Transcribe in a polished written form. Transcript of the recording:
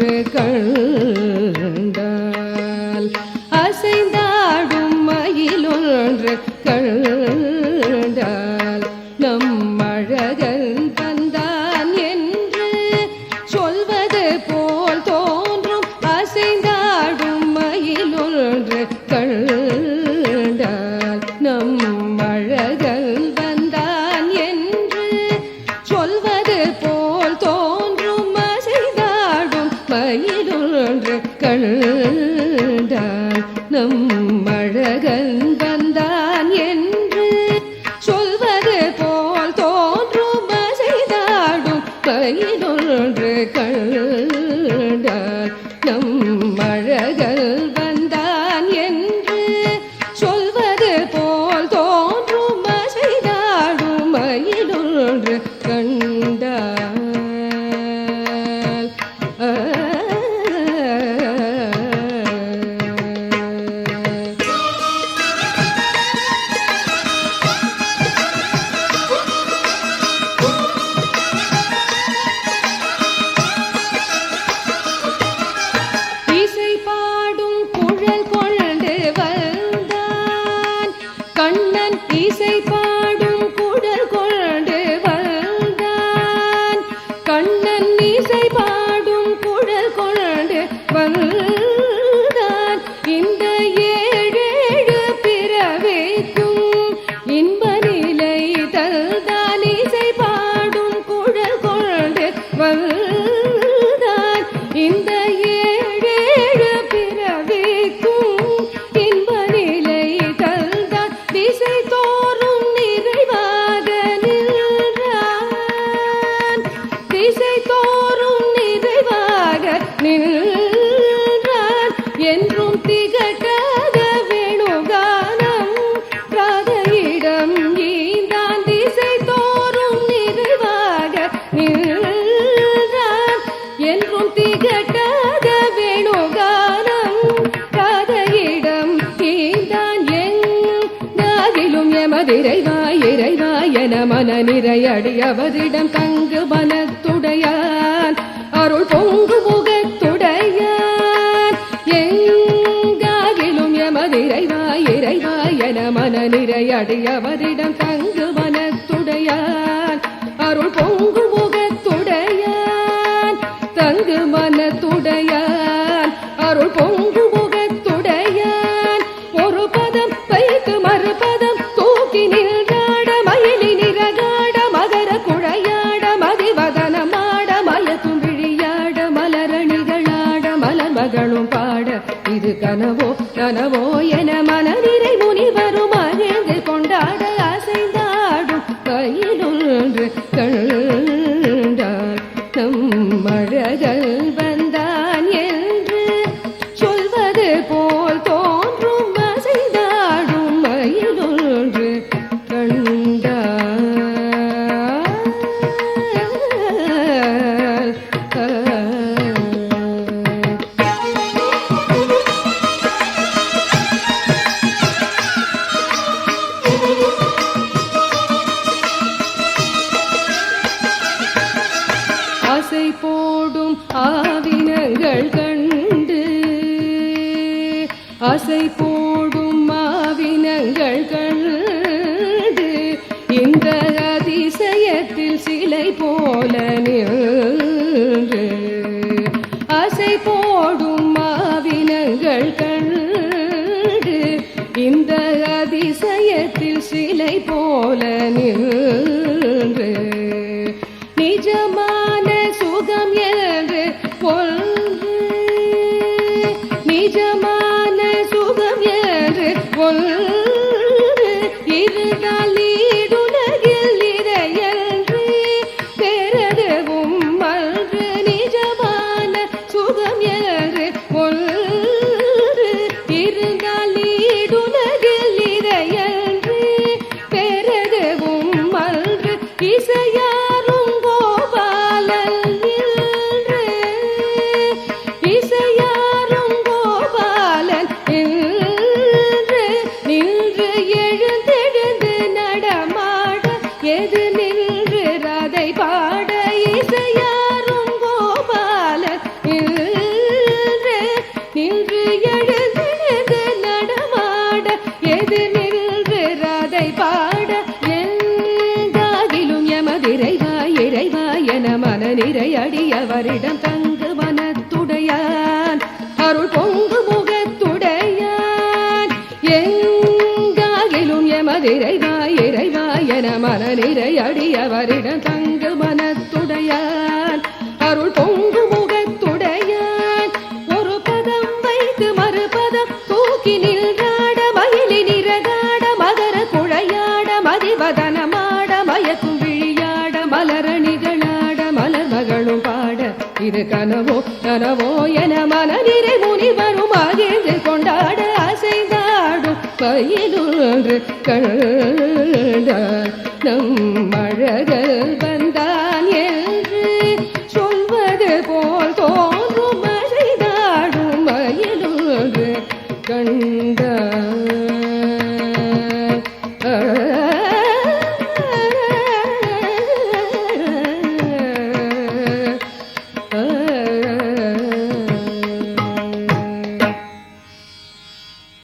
மயிலொன்று கண்டால் அசைந்தாடும் மயிலொன்று கண்டால் நம் அழகன் வந்தான் என்று சொல்வது போல் தோன்றும். அசைந்தாடும் மயிலொன்று கண்டால் நம் அழகன் வந்தான் என்று சொல்வது போல் தோன்றும். அசைந்தாடும் மயிலொன்று கண்டால் நம் அழகன் வந்தான் என்று சொல்வது போல் தோன்றும். அசைந்தாடும் மயிலொன்று கண்டால் நம் அழகன் வந்தான் என்று சொல்வது போல் தோன்றும். அசைந்தாடும் மயிலொன்று கண்டால் இசை பாடும் குழல் கொண்டு வந்தான் கண்ணன். இசை பாடும் குழல் கொண்டு வந்தான் கண்ணன். இசை பாடும் குழல் கொண்டு வந்தான். இந்த ஏழேழு பிறவிக்கும் இன்ப நிலை தந்தான். இசை பாடும் குழல் கொண்டு வந்தான். இந்த ஏழேழு பிறவிக்கும் இன்ப நிலை தந்தான். திசை தோறும் நிறைவாக நின்றான். திசை தோறும் நிறைவாக நின்றான். என்றும் திகட்டாத வேணுகானம் ராதையிடம் ஈந்தான். திசை தோறும் நிறைவாக நின்றான். என்றும் திகட்டாத வேணுகானம் ராதையிடம் ஈந்தான். எங்காகிலும் எமதிரைவாய் இறைவாய் என மன நிறையடியவரிடம் தங்கு மனத்துடையான் அருள் பொங்கு முகத்துடையான். எங்காகிலும் எமதிரைவாய் இறைவாய் என மன நிறையடியவரிடம் தங்கு மனத்துடையான் அருள் பொங்கு முகத்துடையான். தங்கு மனத்துடையான் அருள் பொங்கு முகத்துடையான். ஒரு பதம் வைத்து மறுபதம் தூக்கி நின்றாட மயிலி நிறகாட மகர குழையாட மதிவதனமாட மயக்கும் விழியாட மலரணிகளாட மலர் மகளும் பாட. இது கனவோ கனவோ என மனநிறை முனிவரும் மகிழ்ந்து கொண்டாட. அசைந்தாடும் மயிலொன்று கண்டால் நம் அழகன் வந்தான் என்று சொல்வது போல் தோன்றும். அசைந்தாடும் மயிலொன்று ஆசை போடும் ஆவினங்கள் கண்டு ஆசை போடும் ஆவினங்கள் கண்டு இந்த அதிசயத்தில் சிலை போல நின்று. ஆசை போடும் ஆவினங்கள் கண்டு இந்த அதிசயத்தில் சிலை போல நின்று. நிஜமான சுகம் என்று ஒன்று நிஜமான சுகம் என்று ஒன்று இருந்தால் ஈடுலகில் இறையன்று பெறவும் அன்று. நிஜமான சுகம் என்று ஒன்று இருந்தால் ஈடுலகில் இறையன்று பெறவும் அன்று. இசையாரும் கோபாலன் என்று அடியவரிடம் தங்கு மனத்துடையான் அருள் பொங்கு முகத்துடையான் எங்காகிலும் எமதிரைவா இறைவா என மனநிறை அடியவரிடம் தங்கு மனத்துடையான் அருள் பொங்கு முகத்துடையான் ஒரு பதம் வைத்து மறுபதம் தூக்கி நின்றாட மயிலி நிறகாட மகர குழையாட மதிவதனமாட மயக்கும் விழியாட மலரணிகளாட மலர் மகளும் பாட இது கனவோ கனவோ என மனநிறை முனிவரும் மகிழ்ந்து கொண்டாட அசைந்தாடும் பயிலொன்று கண்டான் நம் அழகல் வந்தான் என்று சொல்வது போல் தோன்றும் அசைந்தாடும் மயிலொன்று கண்டான்.